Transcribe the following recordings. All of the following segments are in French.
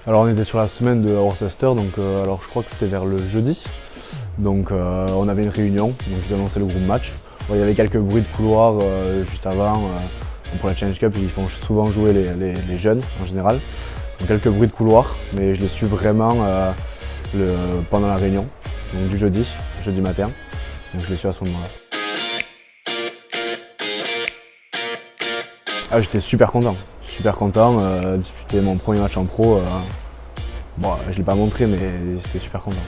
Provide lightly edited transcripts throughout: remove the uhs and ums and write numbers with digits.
Alors on était sur la semaine de Worcester, donc alors je crois que c'était vers le jeudi. Donc on avait une réunion, donc ils annonçaient le groupe match. Bon, il y avait quelques bruits de couloir juste avant. Pour la Challenge Cup, ils font souvent jouer les jeunes en général. Donc quelques bruits de couloir, mais je les suis vraiment pendant la réunion, donc du jeudi matin. Donc je les suis à ce moment-là. Ah, j'étais super content, disputer mon premier match en pro. Bon, je ne l'ai pas montré, mais j'étais super content.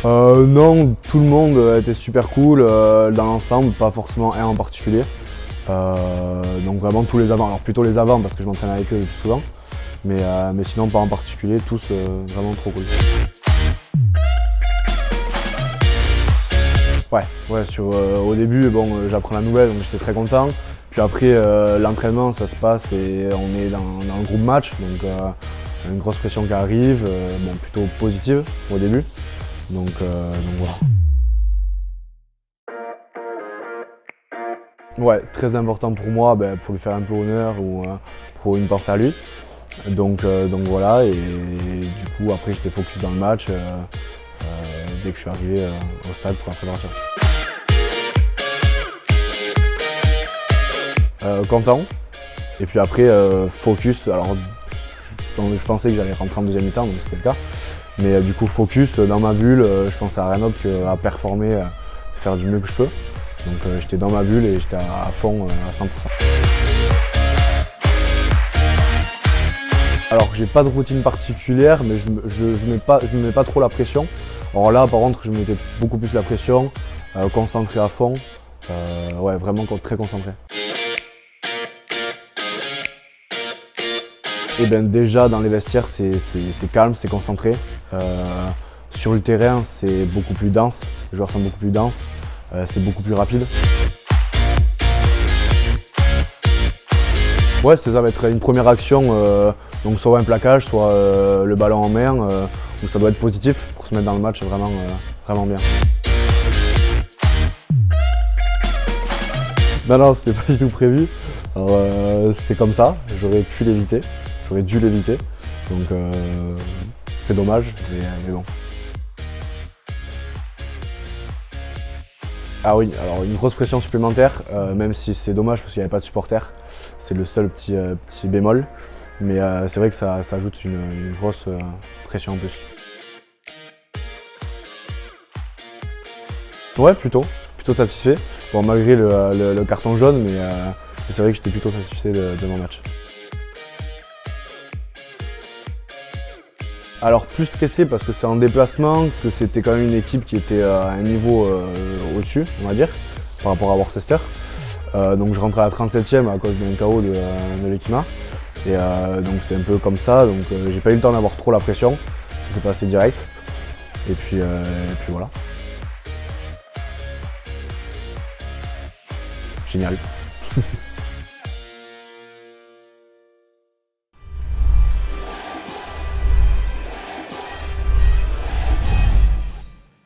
Non, tout le monde était super cool dans l'ensemble, pas forcément un en particulier. Donc vraiment tous les avants, alors plutôt les avants parce que je m'entraîne avec eux le plus souvent, mais sinon pas en particulier, tous vraiment trop cool. Ouais, au début, bon, j'apprends la nouvelle, donc j'étais très content. Puis après, l'entraînement, ça se passe et on est dans le groupe match, donc une grosse pression qui arrive, bon, plutôt positive au début. Donc voilà. Ouais, très important pour moi, pour lui faire un peu honneur ou pour une pensée à lui. Donc voilà, et du coup après j'étais focus dans le match dès que je suis arrivé au stade pour la préparation. Content, et puis après focus, alors je pensais que j'allais rentrer en deuxième mi-temps, donc c'était le cas. Mais du coup focus dans ma bulle, je pensais à rien d'autre qu'à performer, faire du mieux que je peux. Donc j'étais dans ma bulle et j'étais à fond, à 100%. Alors j'ai pas de routine particulière, mais je me mets pas trop la pression. Alors là par contre je me mettais beaucoup plus la pression, concentré à fond, ouais vraiment très concentré. Et bien déjà dans les vestiaires c'est calme, c'est concentré. Sur le terrain c'est beaucoup plus dense, les joueurs sont beaucoup plus denses, c'est beaucoup plus rapide. Ouais, ça va être une première action, donc soit un plaquage, soit le ballon en main, où ça doit être positif pour se mettre dans le match vraiment, vraiment bien. Non, c'était pas du tout prévu. Alors c'est comme ça, j'aurais pu l'éviter, j'aurais dû l'éviter, donc c'est dommage, mais bon. Ah oui, alors une grosse pression supplémentaire, même si c'est dommage parce qu'il n'y avait pas de supporters, c'est le seul petit bémol, mais c'est vrai que ça ajoute une grosse pression en plus. Ouais, plutôt satisfait, bon, malgré le carton jaune, mais c'est vrai que j'étais plutôt satisfait de mon match. Alors plus stressé parce que c'est en déplacement, que c'était quand même une équipe qui était à un niveau au-dessus, on va dire, par rapport à Worcester. Donc je rentre à la 37e à cause d'un KO de l'Ekima. Et donc c'est un peu comme ça, donc j'ai pas eu le temps d'avoir trop la pression, ça s'est passé direct. Et puis voilà. Génial.